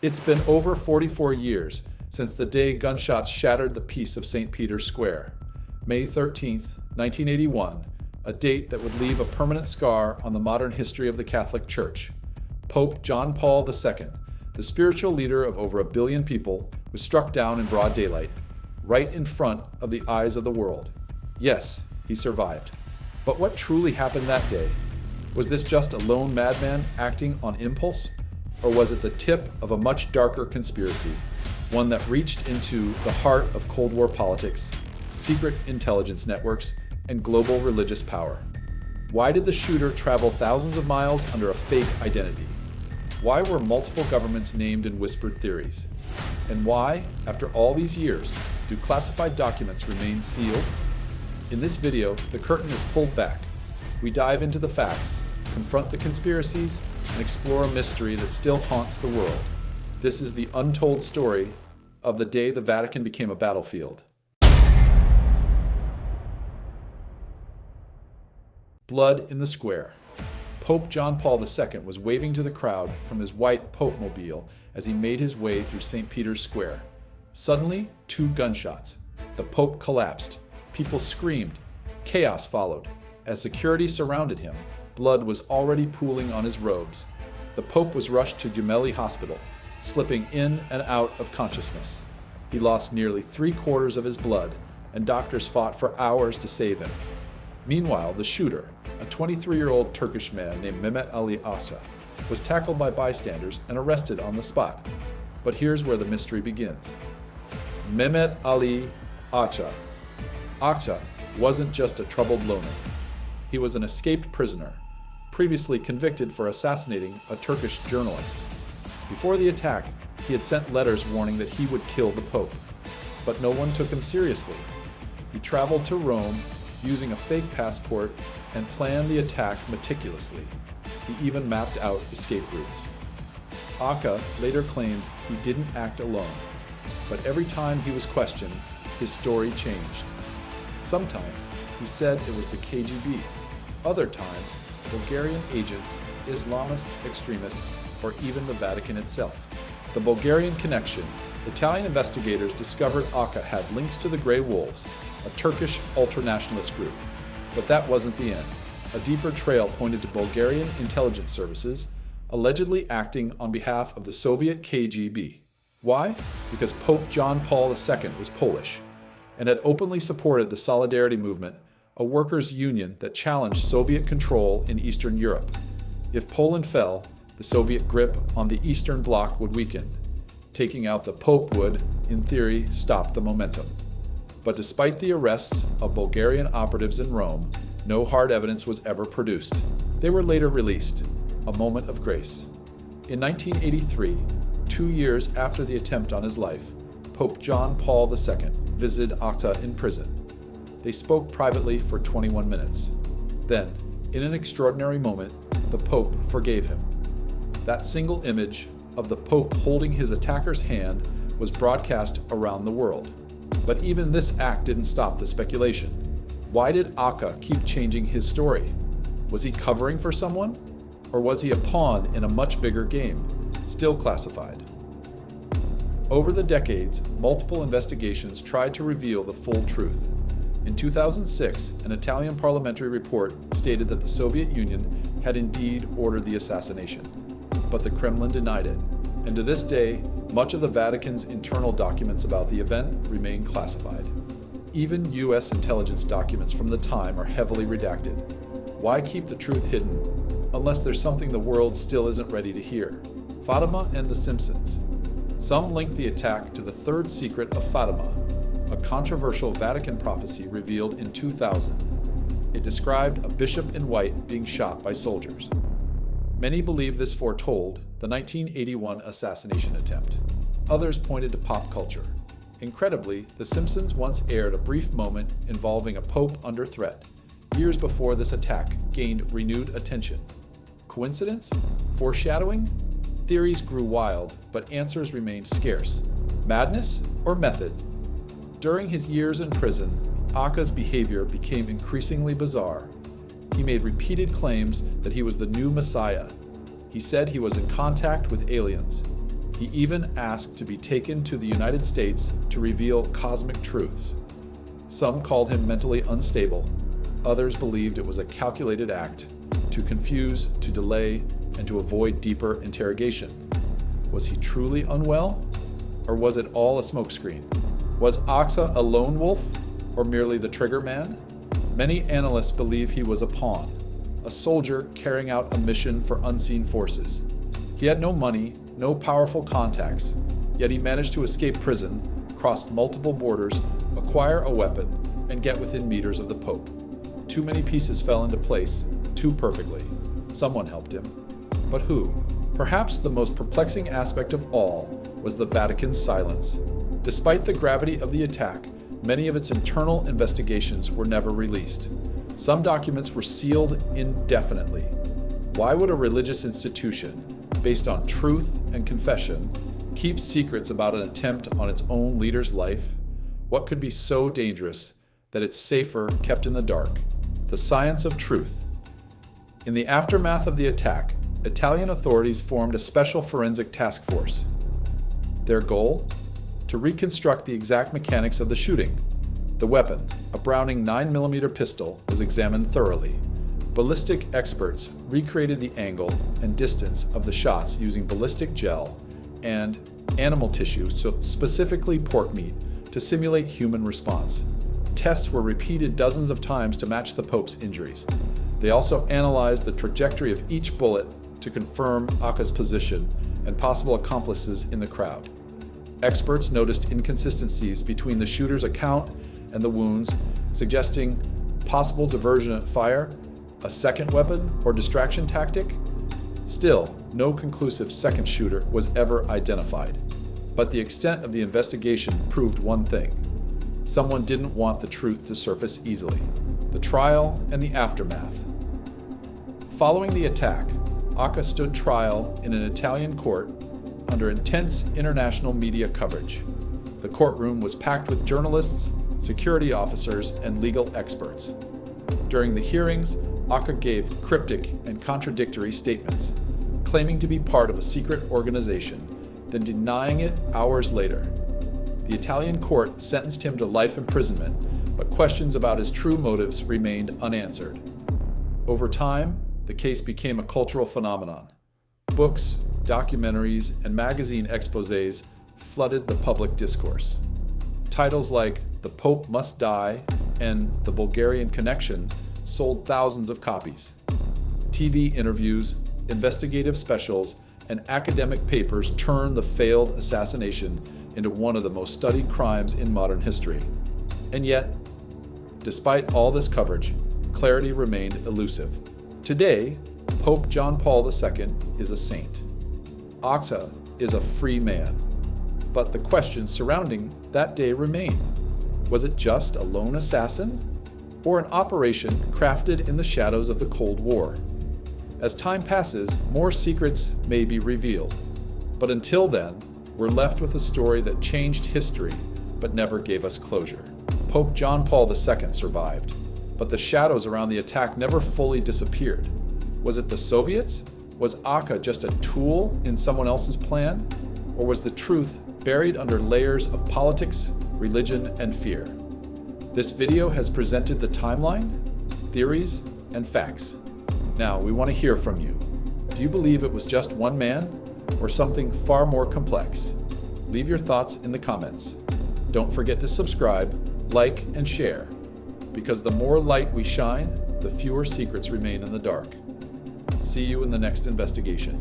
It's been over 44 years since the day gunshots shattered the peace of St. Peter's Square. May 13th, 1981, a date that would leave a permanent scar on the modern history of the Catholic Church. Pope John Paul II, the spiritual leader of over 1 billion people, was struck down in broad daylight, right in front of the eyes of the world. Yes, he survived. But what truly happened that day? Was this just a lone madman acting on impulse? Or was it the tip of a much darker conspiracy, one that reached into the heart of Cold War politics, secret intelligence networks, and global religious power? Why did the shooter travel thousands of miles under a fake identity? Why were multiple governments named in whispered theories? And why, after all these years, do classified documents remain sealed? In this video, the curtain is pulled back. We dive into the facts, confront the conspiracies, and explore a mystery that still haunts the world. This is the untold story of the day the Vatican became a battlefield. Blood in the square. Pope John Paul II was waving to the crowd from his white Pope-mobile as he made his way through St. Peter's Square. Suddenly, 2 gunshots. The Pope collapsed. People screamed. Chaos followed. As security surrounded him, blood was already pooling on his robes. The Pope was rushed to Gemelli Hospital, slipping in and out of consciousness. He lost nearly 3/4 of his blood, and doctors fought for hours to save him. Meanwhile, the shooter, a 23-year-old Turkish man named Mehmet Ali Akça, was tackled by bystanders and arrested on the spot. But here's where the mystery begins. Mehmet Ali Akça. Akça wasn't just a troubled loner. He was an escaped prisoner, previously convicted for assassinating a Turkish journalist. Before the attack, he had sent letters warning that he would kill the Pope. But no one took him seriously. He traveled to Rome using a fake passport and planned the attack meticulously. He even mapped out escape routes. Akça later claimed he didn't act alone, but every time he was questioned, his story changed. Sometimes he said it was the KGB. Other times, Bulgarian agents, Islamist extremists, or even the Vatican itself. The Bulgarian connection. Italian investigators discovered Akça had links to the Grey Wolves, a Turkish ultranationalist group. But that wasn't the end. A deeper trail pointed to Bulgarian intelligence services, allegedly acting on behalf of the Soviet KGB. Why? Because Pope John Paul II was Polish and had openly supported the Solidarity movement, a workers' union that challenged Soviet control in Eastern Europe. If Poland fell, the Soviet grip on the Eastern Bloc would weaken. Taking out the Pope would, in theory, stop the momentum. But despite the arrests of Bulgarian operatives in Rome, no hard evidence was ever produced. They were later released, a moment of grace. In 1983, 2 years after the attempt on his life, Pope John Paul II visited Akça in prison. They spoke privately for 21 minutes. Then, in an extraordinary moment, the Pope forgave him. That single image of the Pope holding his attacker's hand was broadcast around the world. But even this act didn't stop the speculation. Why did Akça keep changing his story? Was he covering for someone? Or was he a pawn in a much bigger game, still classified? Over the decades, multiple investigations tried to reveal the full truth. In 2006, an Italian parliamentary report stated that the Soviet Union had indeed ordered the assassination, but the Kremlin denied it. And to this day, much of the Vatican's internal documents about the event remain classified. Even U.S. intelligence documents from the time are heavily redacted. Why keep the truth hidden, unless there's something the world still isn't ready to hear? Fatima and the Simpsons. Some link the attack to the third secret of Fatima, a controversial Vatican prophecy revealed in 2000. It described a bishop in white being shot by soldiers. Many believe this foretold the 1981 assassination attempt. Others pointed to pop culture. Incredibly, The Simpsons once aired a brief moment involving a pope under threat, years before this attack gained renewed attention. Coincidence? Foreshadowing? Theories grew wild, but answers remained scarce. Madness or method? During his years in prison, Akça's behavior became increasingly bizarre. He made repeated claims that he was the new Messiah. He said he was in contact with aliens. He even asked to be taken to the United States to reveal cosmic truths. Some called him mentally unstable. Others believed it was a calculated act to confuse, to delay, and to avoid deeper interrogation. Was he truly unwell? Or was it all a smokescreen? Was Axa a lone wolf, or merely the trigger man? Many analysts believe he was a pawn, a soldier carrying out a mission for unseen forces. He had no money, no powerful contacts, yet he managed to escape prison, cross multiple borders, acquire a weapon, and get within meters of the Pope. Too many pieces fell into place, too perfectly. Someone helped him. But who? Perhaps the most perplexing aspect of all was the Vatican's silence. Despite the gravity of the attack, many of its internal investigations were never released. Some documents were sealed indefinitely. Why would a religious institution, based on truth and confession, keep secrets about an attempt on its own leader's life? What could be so dangerous that it's safer kept in the dark? The science of truth. In the aftermath of the attack, Italian authorities formed a special forensic task force. Their goal? To reconstruct the exact mechanics of the shooting. The weapon, a Browning 9mm pistol, was examined thoroughly. Ballistic experts recreated the angle and distance of the shots using ballistic gel and animal tissue, so specifically pork meat, to simulate human response. Tests were repeated dozens of times to match the Pope's injuries. They also analyzed the trajectory of each bullet to confirm Acca's position and possible accomplices in the crowd. Experts noticed inconsistencies between the shooter's account and the wounds, suggesting possible diversion of fire, a second weapon, or distraction tactic. Still, no conclusive second shooter was ever identified. But the extent of the investigation proved one thing. Someone didn't want the truth to surface easily. The trial and the aftermath. Following the attack, Acca stood trial in an Italian court under intense international media coverage. The courtroom was packed with journalists, security officers, and legal experts. During the hearings, Acca gave cryptic and contradictory statements, claiming to be part of a secret organization, then denying it hours later. The Italian court sentenced him to life imprisonment, but questions about his true motives remained unanswered. Over time, the case became a cultural phenomenon. Books, documentaries, and magazine exposés flooded the public discourse. Titles like The Pope Must Die and The Bulgarian Connection sold thousands of copies. TV interviews, investigative specials, and academic papers turned the failed assassination into one of the most studied crimes in modern history. And yet, despite all this coverage, clarity remained elusive. Today, Pope John Paul II is a saint. Acca is a free man. But the questions surrounding that day remain. Was it just a lone assassin? Or an operation crafted in the shadows of the Cold War? As time passes, more secrets may be revealed. But until then, we're left with a story that changed history but never gave us closure. Pope John Paul II survived, but the shadows around the attack never fully disappeared. Was it the Soviets? Was Acca just a tool in someone else's plan? Or was the truth buried under layers of politics, religion, and fear? This video has presented the timeline, theories, and facts. Now, we want to hear from you. Do you believe it was just one man, or something far more complex? Leave your thoughts in the comments. Don't forget to subscribe, like, and share, because the more light we shine, the fewer secrets remain in the dark. See you in the next investigation.